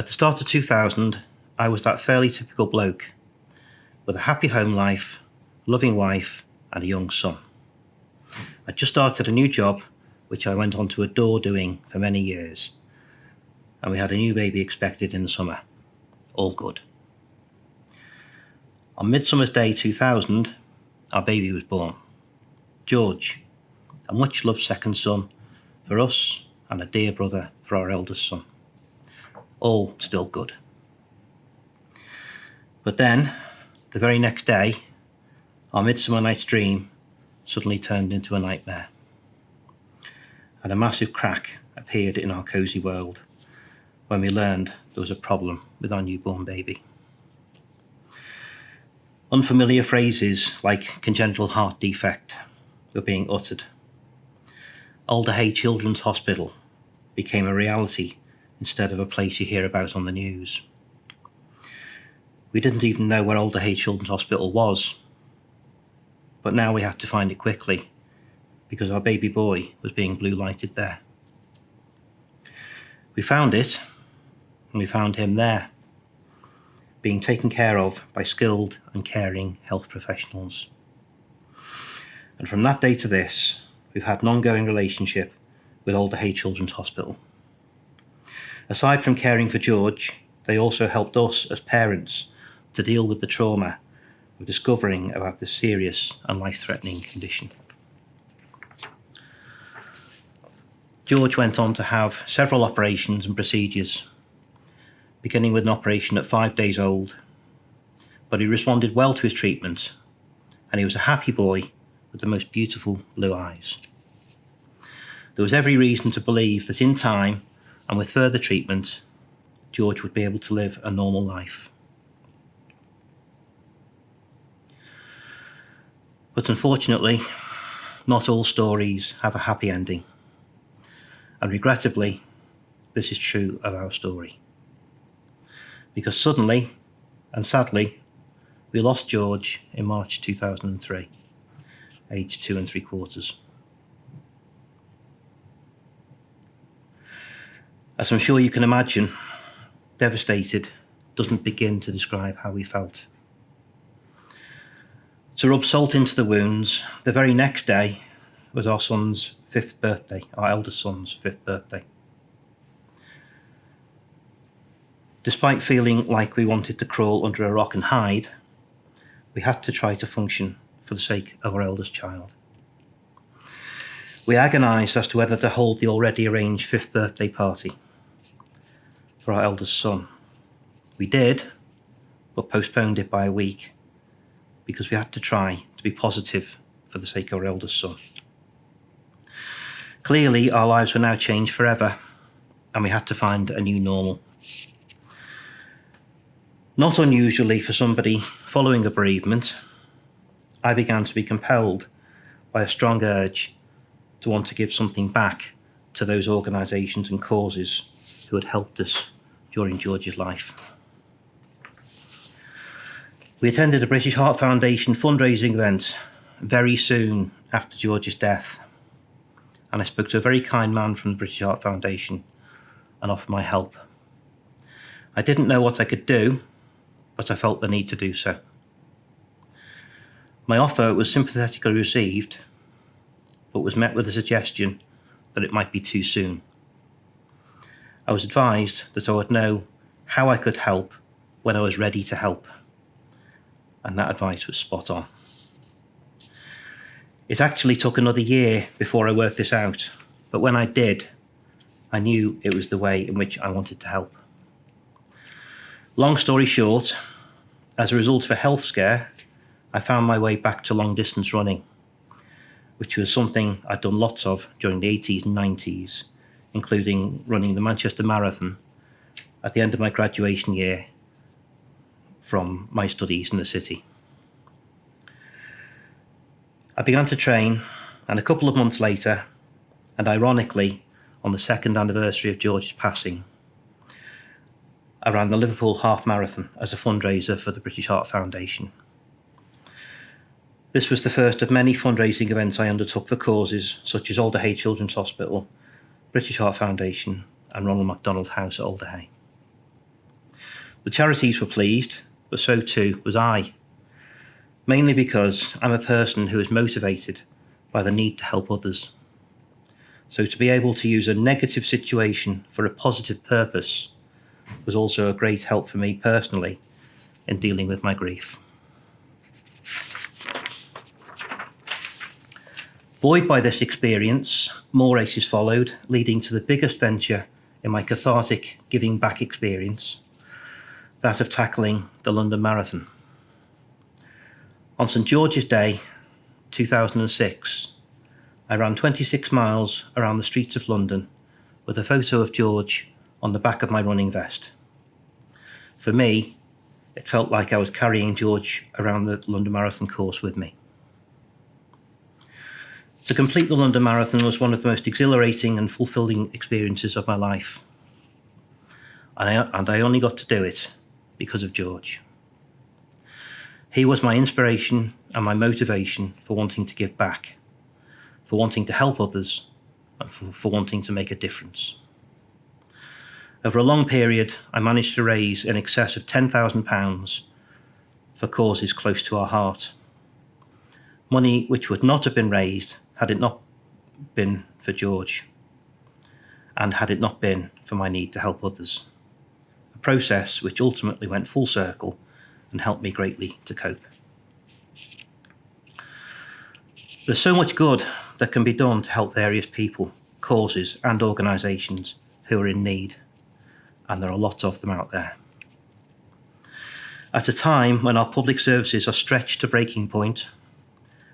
At the start of 2000, I was that fairly typical bloke with a happy home life, loving wife, and a young son. I'd just started a new job, which I went on to adore doing for many years, and we had a new baby expected in the summer. All good. On Midsummer's Day 2000, our baby was born. George, a much-loved second son for us and a dear brother for our eldest son. All still good. But then, the very next day, our Midsummer Night's Dream suddenly turned into a nightmare. And a massive crack appeared in our cosy world when we learned there was a problem with our newborn baby. Unfamiliar phrases like congenital heart defect were being uttered. Alder Hey Children's Hospital became a reality instead of a place you hear about on the news. We didn't even know where Alder Hey Children's Hospital was, but now we had to find it quickly because our baby boy was being blue lighted there. We found it, and we found him there, being taken care of by skilled and caring health professionals. And from that day to this, we've had an ongoing relationship with Alder Hey Children's Hospital. Aside from caring for George, they also helped us as parents to deal with the trauma of discovering about this serious and life-threatening condition. George went on to have several operations and procedures, beginning with an operation at 5 days old, but he responded well to his treatment, and he was a happy boy with the most beautiful blue eyes. There was every reason to believe that in time, and with further treatment, George would be able to live a normal life. But unfortunately, not all stories have a happy ending. And regrettably, this is true of our story. Because suddenly, and sadly, we lost George in March 2003, aged 2 3/4. As I'm sure you can imagine, devastated doesn't begin to describe how we felt. To rub salt into the wounds, the very next day was our son's 5th birthday, our eldest son's 5th birthday. Despite feeling like we wanted to crawl under a rock and hide, we had to try to function for the sake of our eldest child. We agonised as to whether to hold the already arranged 5th birthday party for our eldest son. We did, but postponed it by a week because we had to try to be positive for the sake of our eldest son. Clearly, our lives were now changed forever, and we had to find a new normal. Not unusually for somebody following a bereavement, I began to be compelled by a strong urge to want to give something back to those organisations and causes who had helped us during George's life. We attended a British Heart Foundation fundraising event very soon after George's death, and I spoke to a very kind man from the British Heart Foundation and offered my help. I didn't know what I could do, but I felt the need to do so. My offer was sympathetically received, but was met with a suggestion that it might be too soon. I was advised that I would know how I could help when I was ready to help, and that advice was spot on. It actually took another year before I worked this out, but when I did, I knew it was the way in which I wanted to help. Long story short, as a result of a health scare, I found my way back to long distance running, which was something I'd done lots of during the 80s and 90s, including running the Manchester Marathon at the end of my graduation year from my studies in the city. I began to train, and a couple of months later, and ironically on the 2nd anniversary of George's passing, I ran the Liverpool Half Marathon as a fundraiser for the British Heart Foundation. This was the first of many fundraising events I undertook for causes such as Alder Hey Children's Hospital, British Heart Foundation and Ronald McDonald House at Alder Hey. The charities were pleased, but so too was I, mainly because I'm a person who is motivated by the need to help others. So to be able to use a negative situation for a positive purpose was also a great help for me personally in dealing with my grief. Buoyed by this experience, more races followed, leading to the biggest venture in my cathartic giving back experience, that of tackling the London Marathon. On St George's Day, 2006, I ran 26 miles around the streets of London with a photo of George on the back of my running vest. For me, it felt like I was carrying George around the London Marathon course with me. To complete the London Marathon was one of the most exhilarating and fulfilling experiences of my life. And I only got to do it because of George. He was my inspiration and my motivation for wanting to give back, for wanting to help others, and for wanting to make a difference. Over a long period, I managed to raise in excess of £10,000 for causes close to our heart. Money which would not have been raised had it not been for George, and had it not been for my need to help others. A process which ultimately went full circle and helped me greatly to cope. There's so much good that can be done to help various people, causes and organisations who are in need, and there are lots of them out there. At a time when our public services are stretched to breaking point,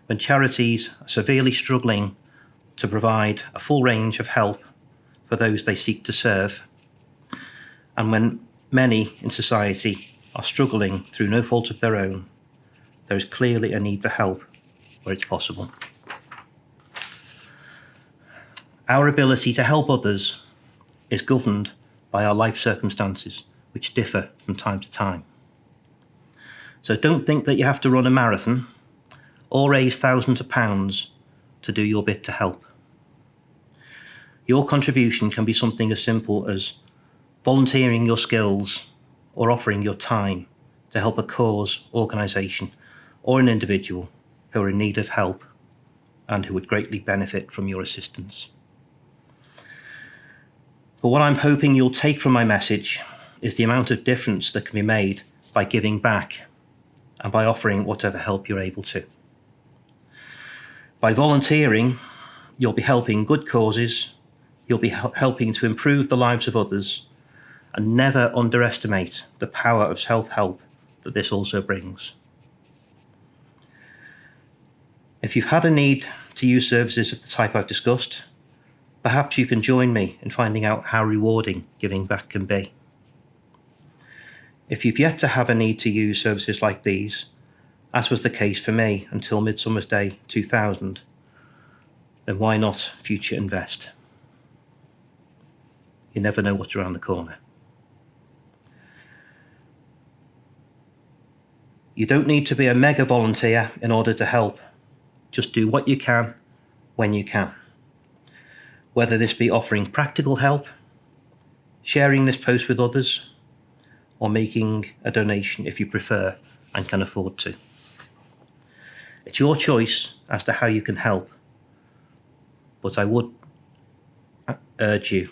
when charities are severely struggling to provide a full range of help for those they seek to serve, and when many in society are struggling through no fault of their own, there is clearly a need for help where it's possible. Our ability to help others is governed by our life circumstances, which differ from time to time. So don't think that you have to run a marathon or raise thousands of pounds to do your bit to help. Your contribution can be something as simple as volunteering your skills or offering your time to help a cause, organisation, or an individual who are in need of help and who would greatly benefit from your assistance. But what I'm hoping you'll take from my message is the amount of difference that can be made by giving back and by offering whatever help you're able to. By volunteering, you'll be helping good causes, you'll be helping to improve the lives of others, and never underestimate the power of self-help that this also brings. If you've had a need to use services of the type I've discussed, perhaps you can join me in finding out how rewarding giving back can be. If you've yet to have a need to use services like these, as was the case for me until Midsummer's Day 2000, then why not future invest? You never know what's around the corner. You don't need to be a mega volunteer in order to help. Just do what you can, when you can. Whether this be offering practical help, sharing this post with others, or making a donation if you prefer and can afford to. It's your choice as to how you can help, but I would urge you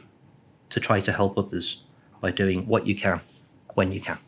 to try to help others by doing what you can, when you can.